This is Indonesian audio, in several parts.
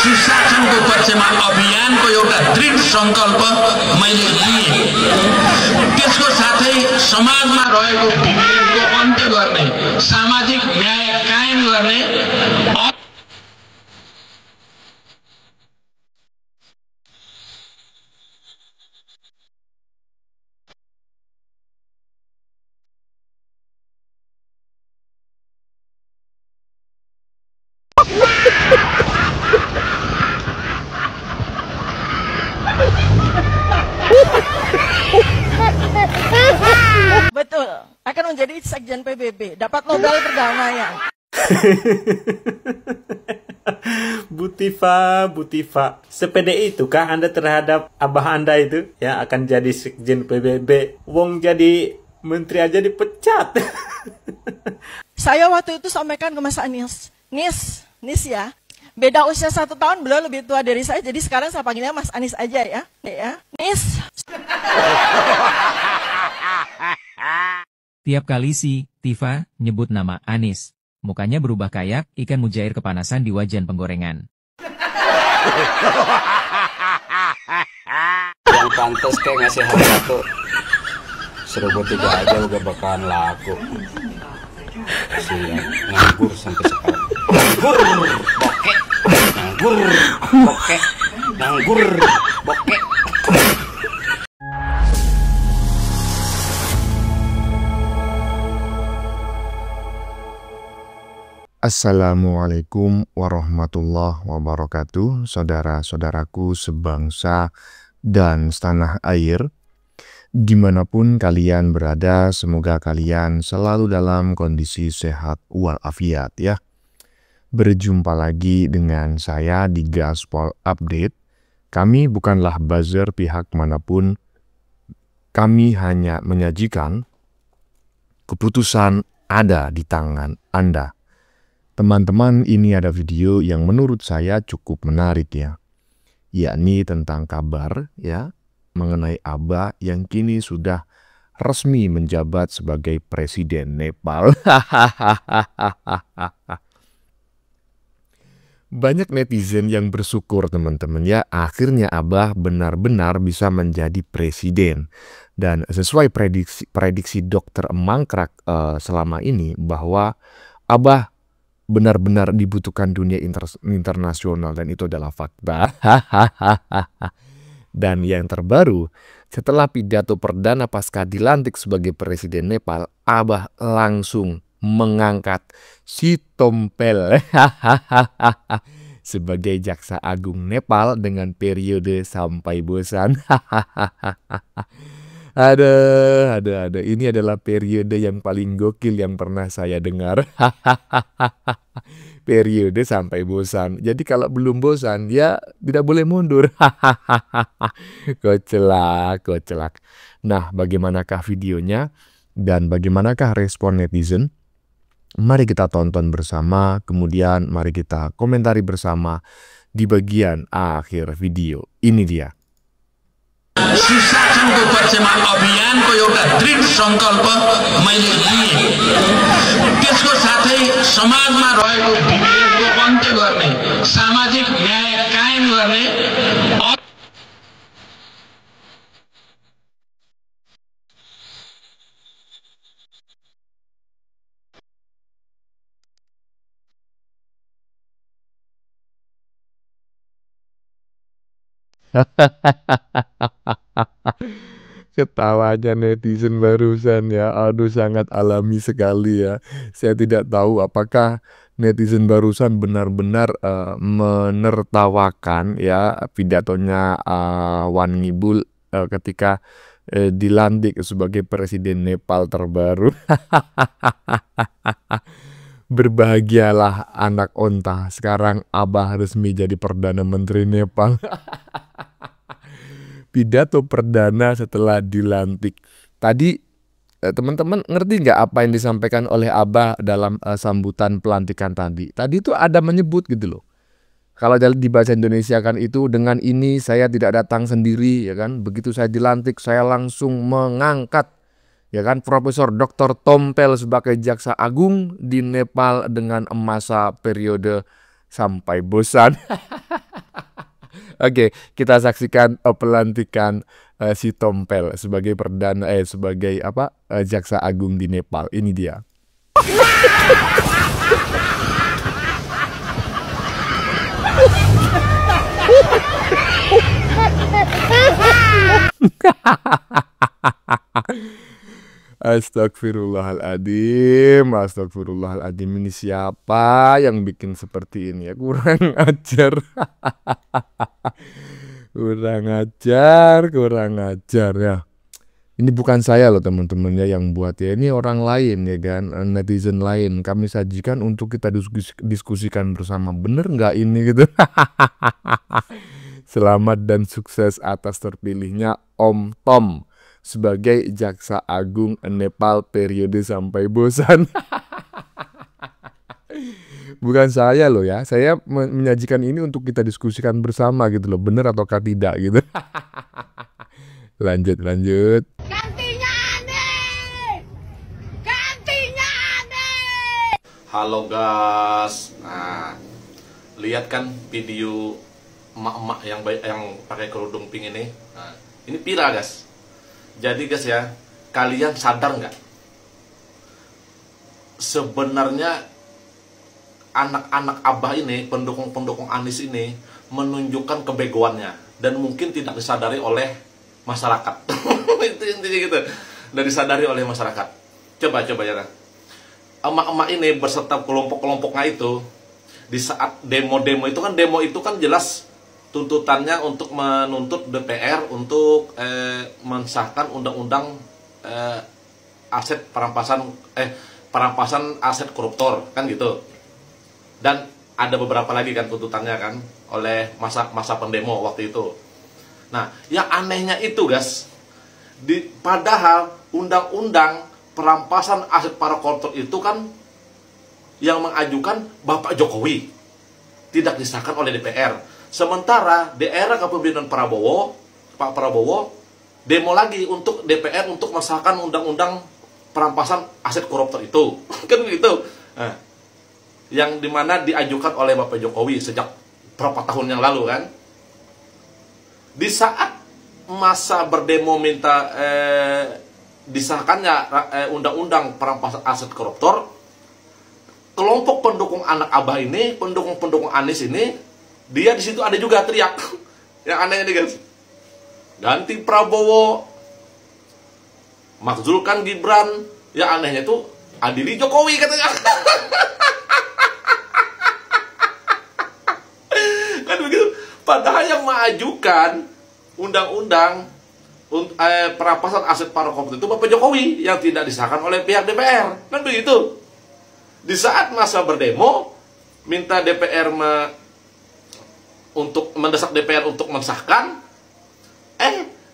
सुशासनको पक्षमा अभियानको एउटा दृढ सङ्कल्प मैले लिएँ। त्यसको साथै समाजमा रहेको विभेदको अन्त्य गर्ने, सामाजिक न्याय कायम गर्ने, Betul, akan menjadi sekjen PBB, dapat Nobel perdamaian. Bu Tifa, sepede itukah Anda terhadap abah Anda itu yang akan jadi sekjen PBB? Wong jadi menteri aja dipecat. Saya waktu itu sampaikan ke Mas Anies, Nis ya, beda usia 1 tahun, beliau lebih tua dari saya, jadi sekarang saya panggilnya Mas Anies aja ya, Nis. Tiap kali si Tifa nyebut nama Anies, mukanya berubah kayak ikan mujair kepanasan di wajan penggorengan. Yang pantas kayak ngasih harga tuh 1.300 aja udah bakalan laku. Siang nganggur sampai sekarang. Nganggur bokek. Assalamualaikum warahmatullahi wabarakatuh, saudara-saudaraku sebangsa dan setanah air. Dimanapun kalian berada, semoga kalian selalu dalam kondisi sehat walafiat ya. Berjumpa lagi dengan saya di Gaspol Update. Kami bukanlah buzzer pihak manapun. Kami hanya menyajikan keputusan ada di tangan Anda. Teman-teman, ini ada video yang menurut saya cukup menarik ya. Yakni tentang kabar ya mengenai Abah yang kini sudah resmi menjabat sebagai presiden Nepal. Banyak netizen yang bersyukur teman-teman ya, akhirnya Abah benar-benar bisa menjadi presiden. Dan sesuai prediksi Dr. Mangkrak selama ini bahwa Abah benar-benar dibutuhkan dunia internasional dan itu adalah fakta. Dan yang terbaru, setelah pidato perdana pasca dilantik sebagai presiden Nepal, Abah langsung mengangkat si Tompel sebagai jaksa agung Nepal dengan periode sampai bosan. Ada. Ini adalah periode yang paling gokil yang pernah saya dengar. Periode sampai bosan. Jadi kalau belum bosan, ya tidak boleh mundur. Kocak. Nah, bagaimanakah videonya dan bagaimanakah respon netizen? Mari kita tonton bersama, kemudian mari kita komentari bersama di bagian akhir video. Ini dia. सुशासनको पक्षमा अभियानको एउटा दृढ सङ्कल्प मैले लिएँ। त्यसको साथै समाजमा रहेको विभेदको अन्त्य गर्ने, सामाजिक न्याय कायम गर्ने, Ketawanya netizen barusan ya, aduh sangat alami sekali ya. Saya tidak tahu apakah netizen barusan benar-benar menertawakan ya pidatonya Wan Ngibul ketika dilantik sebagai presiden Nepal terbaru. Berbahagialah anak onta, sekarang Abah resmi jadi Perdana Menteri Nepal. Pidato perdana setelah dilantik. Tadi teman-teman ngerti nggak apa yang disampaikan oleh Abah dalam sambutan pelantikan tadi? Tadi itu ada menyebut gitu loh. Kalau di bahasa Indonesia kan itu, dengan ini saya tidak datang sendiri ya kan. Begitu saya dilantik saya langsung mengangkat ya kan Profesor Dr. Tompel sebagai jaksa agung di Nepal dengan masa periode sampai bosan. Oke, kita saksikan pelantikan si Tompel sebagai sebagai Jaksa Agung di Nepal. Ini dia. Astagfirullahaladzim, ini siapa yang bikin seperti ini ya? Kurang ajar. kurang ajar ya. Ini bukan saya loh teman-teman ya yang buat ya, ini orang lain ya kan, netizen lain. Kami sajikan untuk kita diskusikan bersama, bener nggak ini gitu. Selamat dan sukses atas terpilihnya Om Tom sebagai Jaksa Agung Nepal periode sampai bosan. Bukan saya loh ya, saya menyajikan ini untuk kita diskusikan bersama gitu loh, bener ataukah tidak gitu. Lanjut. Gantinya aneh. Halo guys, nah lihat kan video emak-emak yang pakai kerudung pink ini. Nah, ini viral guys. Jadi guys ya, kalian sadar nggak? Sebenarnya anak-anak Abah ini, pendukung-pendukung Anies ini menunjukkan kebegoannya dan mungkin tidak disadari oleh masyarakat. Itu intinya gitu. Dan disadari oleh masyarakat. Coba ya. Emak-emak ini berserta kelompok-kelompoknya itu di saat demo-demo itu kan jelas tuntutannya untuk menuntut DPR untuk mensahkan undang-undang aset perampasan aset koruptor kan gitu. Dan ada beberapa lagi kan tuntutannya kan oleh masa pendemo waktu itu. Nah, yang anehnya itu guys, padahal undang-undang perampasan aset para koruptor itu kan yang mengajukan Bapak Jokowi, tidak disahkan oleh DPR. Sementara di era kepemimpinan Pak Prabowo demo lagi untuk DPR untuk mensahkan undang-undang perampasan aset koruptor itu. Kan begitu. Nah, yang dimana diajukan oleh Bapak Jokowi sejak berapa tahun yang lalu kan. Di saat masa berdemo minta disahkannya undang-undang perampasan aset koruptor, kelompok pendukung anak Abah ini, pendukung Anies ini, dia di situ ada juga teriak. Yang anehnya nih guys, ganti Prabowo, makzulkan Gibran. Yang anehnya itu adili Jokowi katanya. Kan begitu. Padahal yang mengajukan undang-undang perampasan aset para koruptor itu Bapak Jokowi yang tidak disahkan oleh pihak DPR. Kan begitu. Di saat masa berdemo minta DPR untuk mendesak DPR untuk mensahkan,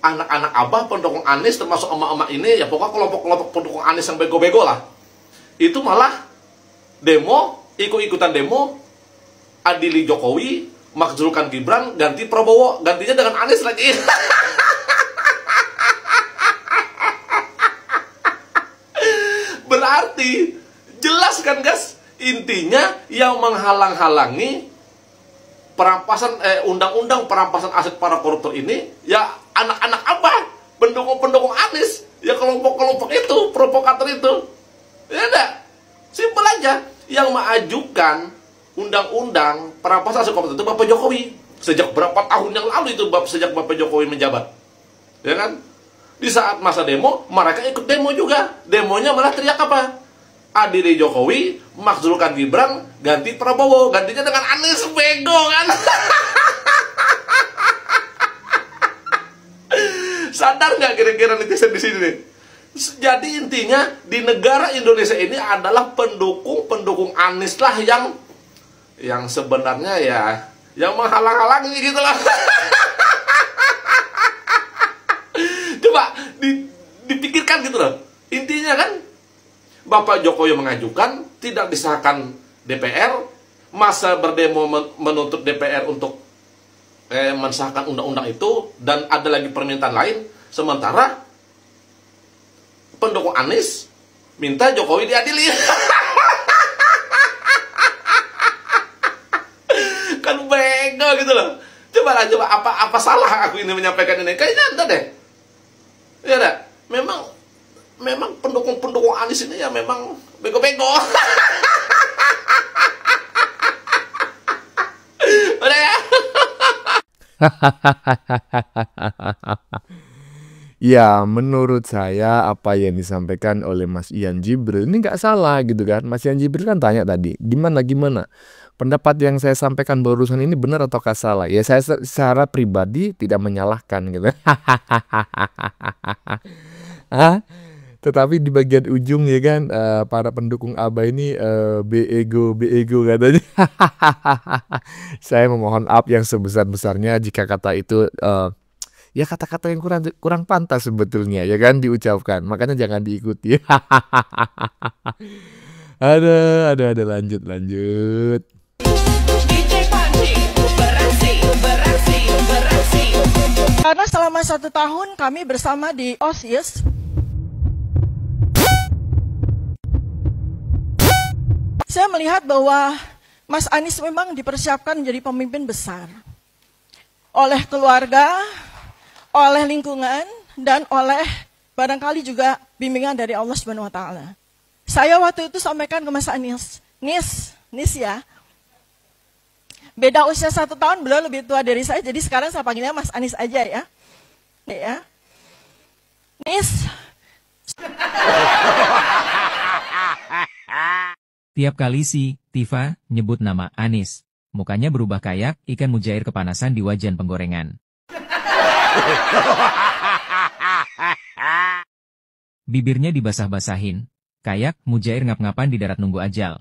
anak-anak Abah pendukung Anies termasuk emak-emak ini, ya pokoknya kelompok-kelompok pendukung Anies yang bego-bego lah, itu malah demo, ikut-ikutan demo, adili Jokowi, makzulkan Gibran, ganti Prabowo, gantinya dengan Anies lagi. Berarti jelas kan guys, intinya yang menghalang-halangi perampasan undang-undang perampasan aset para koruptor ini ya anak-anak Abah, pendukung-pendukung Anies, ya kelompok-kelompok itu, provokator itu. Ya enggak? Simpel aja. Yang mengajukan undang-undang perampasan aset koruptor itu Bapak Jokowi. Sejak berapa tahun yang lalu itu sejak Bapak Jokowi menjabat. Ya kan? Di saat masa demo, mereka ikut demo juga. Demonya malah teriak apa? Adili Jokowi, makzulkan Gibran, ganti Prabowo, gantinya dengan Anies, bego kan? Sadar nggak kira-kira netizen di sini nih? Jadi intinya di negara Indonesia ini adalah pendukung Anies lah yang sebenarnya ya yang menghalang-halangi gitu lah. Coba dipikirkan gitu loh. Intinya kan Bapak Jokowi mengajukan, tidak disahkan DPR, masa berdemo menuntut DPR untuk mensahkan undang-undang itu, dan ada lagi permintaan lain, sementara pendukung Anies minta Jokowi diadili. Kan bego gitu loh. Coba apa salah aku ini menyampaikan ini? Kayaknya ada deh. Ya ada. Memang pendukung Anies ini ya memang bego-bego. Udah ya. Ya, menurut saya apa yang disampaikan oleh Mas Ian Jibril ini nggak salah gitu kan. Mas Ian Jibril kan tanya tadi, gimana? Pendapat yang saya sampaikan barusan ini benar ataukah salah? Ya saya secara pribadi tidak menyalahkan gitu. Tetapi di bagian ujung ya kan, para pendukung Abah ini beego katanya. Saya memohon maaf yang sebesar-besarnya jika kata itu ya kata-kata yang kurang pantas sebetulnya ya kan diucapkan. Makanya jangan diikuti. Ada lanjut. Karena selama 1 tahun kami bersama di OSIS, saya melihat bahwa Mas Anies memang dipersiapkan menjadi pemimpin besar oleh keluarga, oleh lingkungan, dan oleh barangkali juga bimbingan dari Allah Subhanahu wa Ta'ala. Saya waktu itu sampaikan ke Mas Anies, Nis ya, beda usia 1 tahun, beliau lebih tua dari saya, jadi sekarang saya panggilnya Mas Anies aja ya. Nis. Tiap kali si Tifa nyebut nama Anies, mukanya berubah kayak ikan mujair kepanasan di wajan penggorengan. Bibirnya dibasah-basahin, kayak mujair ngap-ngapan di darat nunggu ajal.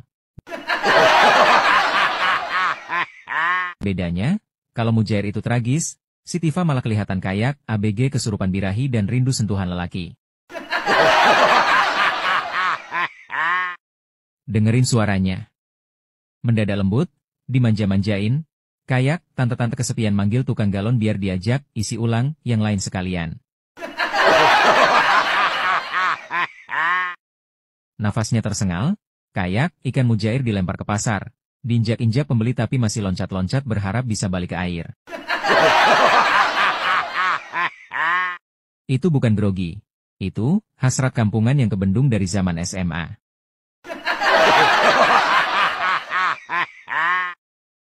Bedanya, kalau mujair itu tragis, si Tifa malah kelihatan kayak ABG kesurupan birahi dan rindu sentuhan lelaki. Dengerin suaranya. Mendadak lembut, dimanja-manjain, kayak tante-tante kesepian manggil tukang galon biar diajak isi ulang yang lain sekalian. Nafasnya tersengal, kayak ikan mujair dilempar ke pasar. Diinjak-injak pembeli tapi masih loncat-loncat berharap bisa balik ke air. Itu bukan grogi. Itu hasrat kampungan yang kebendung dari zaman SMA.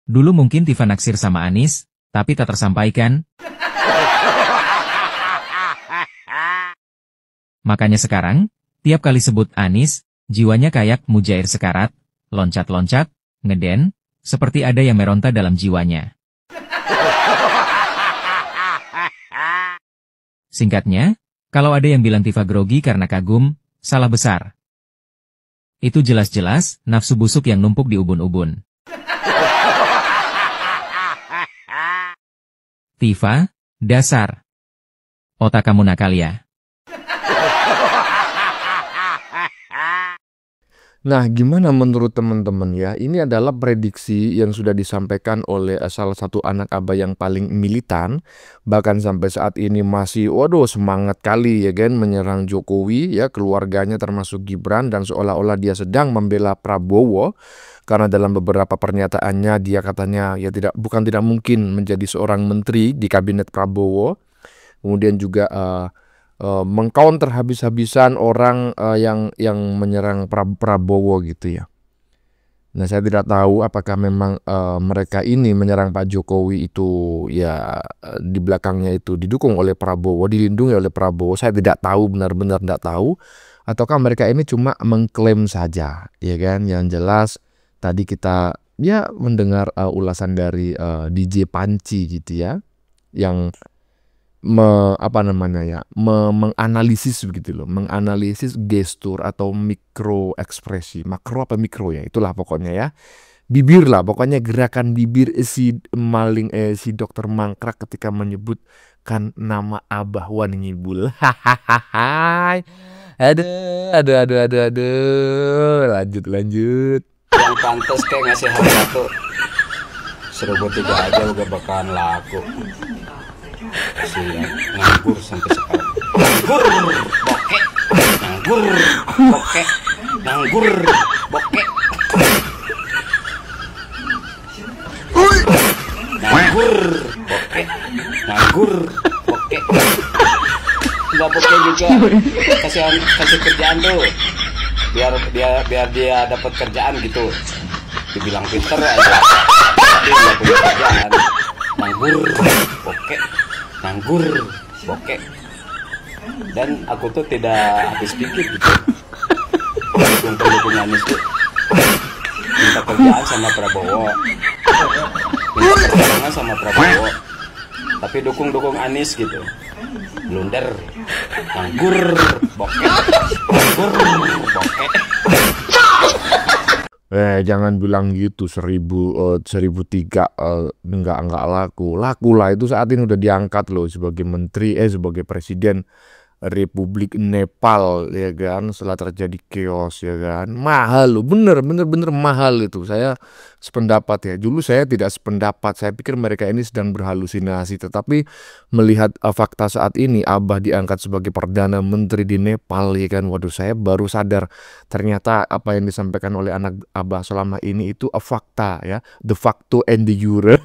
Dulu mungkin Tifa naksir sama Anies, tapi tak tersampaikan. Makanya sekarang, tiap kali sebut Anies, jiwanya kayak mujair sekarat, loncat-loncat, ngeden, seperti ada yang meronta dalam jiwanya. Singkatnya, kalau ada yang bilang Tifa grogi karena kagum, salah besar. Itu jelas-jelas nafsu busuk yang numpuk di ubun-ubun. Tifa, dasar. Otak kamu nakal ya. Nah, gimana menurut teman-teman ya? Ini adalah prediksi yang sudah disampaikan oleh salah satu anak Abah yang paling militan. Bahkan sampai saat ini masih, semangat kali ya kan, menyerang Jokowi ya, keluarganya termasuk Gibran, dan seolah-olah dia sedang membela Prabowo. Karena dalam beberapa pernyataannya dia katanya ya bukan tidak mungkin menjadi seorang menteri di kabinet Prabowo. Kemudian juga mengcounter habis-habisan orang yang menyerang Prabowo gitu ya. Nah, saya tidak tahu apakah memang mereka ini menyerang Pak Jokowi itu ya di belakangnya itu didukung oleh Prabowo, dilindungi oleh Prabowo. Saya tidak tahu, benar-benar tidak tahu. Ataukah mereka ini cuma mengklaim saja, ya kan? Yang jelas tadi kita ya mendengar ulasan dari DJ Panci gitu ya, yang menganalisis begitu loh, menganalisis gestur atau mikro ekspresi, makro apa mikro ya, itulah pokoknya ya, bibir lah, pokoknya gerakan bibir si dokter Mangkrak ketika menyebutkan nama Abah Wan Ngibul. Aduh, lanjut. Yang pantas kayak ngasih harga 1.3 aja udah bakalan laku. Kasihan, nganggur sampai sekarang. Nganggur, bokek. nganggur, bokeh, nganggur, bokeh. Nggak bokeh juga, kasih kerjaan tuh, biar dia dapat kerjaan gitu. Dibilang pinter aja, tapi nggak punya kerjaan. Nganggur, bokeh, nganggur, bokeh. Dan aku tuh tidak habis pikir gitu. Pendukung Anies tuh minta kerjaan sama Prabowo, minta perjuangan sama Prabowo, tapi dukung Anies gitu. Blunder, nganggur, bokeh, nganggur, bokeh. Jangan bilang gitu, 1003 enggak laku lah. Itu saat ini udah diangkat loh sebagai menteri, sebagai presiden Republik Nepal, ya kan, setelah terjadi chaos, ya kan, mahal loh, bener mahal itu. Saya sependapat ya, dulu saya tidak sependapat, saya pikir mereka ini sedang berhalusinasi, tetapi melihat fakta saat ini, Abah diangkat sebagai Perdana Menteri di Nepal, ya kan, waduh, saya baru sadar, ternyata apa yang disampaikan oleh anak Abah selama ini itu fakta ya, de facto and de jure.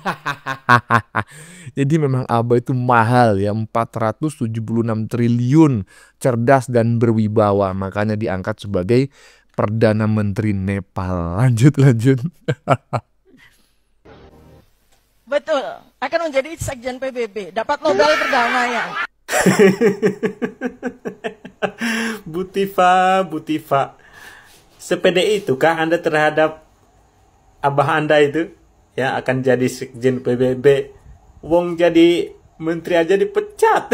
Jadi memang Abah itu mahal ya, 476 triliun, cerdas dan berwibawa, makanya diangkat sebagai Perdana Menteri Nepal. Lanjut. Betul, akan menjadi sekjen PBB, dapat Nobel perdamaian. Butiva, sepede itukah Anda terhadap Abah Anda itu? Ya, akan jadi sekjen PBB. Wong jadi menteri aja dipecat.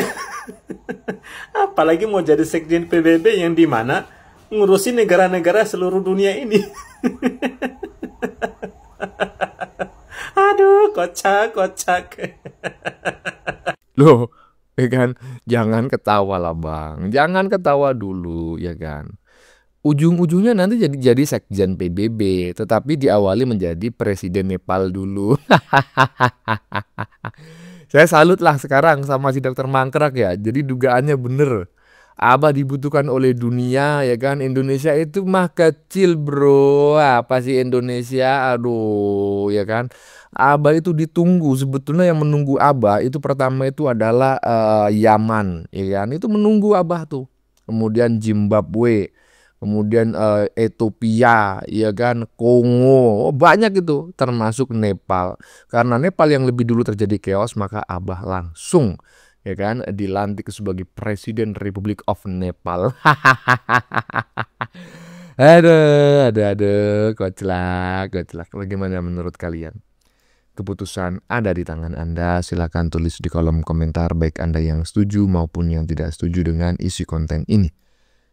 Apalagi mau jadi sekjen PBB yang dimana ngurusin negara-negara seluruh dunia ini. Aduh, kocak. Loh, ya kan, jangan ketawa lah Bang, jangan ketawa dulu, ya kan. Ujung-ujungnya nanti jadi sekjen PBB, tetapi diawali menjadi presiden Nepal dulu. Saya salut lah sekarang sama si Dr. Mangkrak ya. Jadi dugaannya bener. Abah dibutuhkan oleh dunia, ya kan. Indonesia itu mah kecil bro. Apa sih Indonesia? Aduh, ya kan. Abah itu ditunggu. Sebetulnya yang menunggu Abah itu pertama itu adalah Yaman, ya kan. Itu menunggu Abah tuh. Kemudian Zimbabwe. Kemudian Ethiopia, ya kan, Kongo, banyak itu, termasuk Nepal. Karena Nepal yang lebih dulu terjadi chaos, maka Abah langsung, ya kan, dilantik sebagai Presiden Republik of Nepal. Aduh, koclak. Bagaimana menurut kalian? Keputusan ada di tangan Anda. Silakan tulis di kolom komentar, baik Anda yang setuju maupun yang tidak setuju dengan isi konten ini.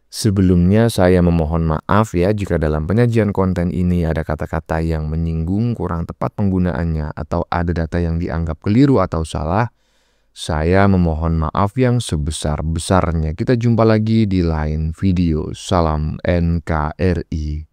Sebelumnya saya memohon maaf ya jika dalam penyajian konten ini ada kata-kata yang menyinggung, kurang tepat penggunaannya, atau ada data yang dianggap keliru atau salah. Saya memohon maaf yang sebesar-besarnya. Kita jumpa lagi di lain video. Salam NKRI.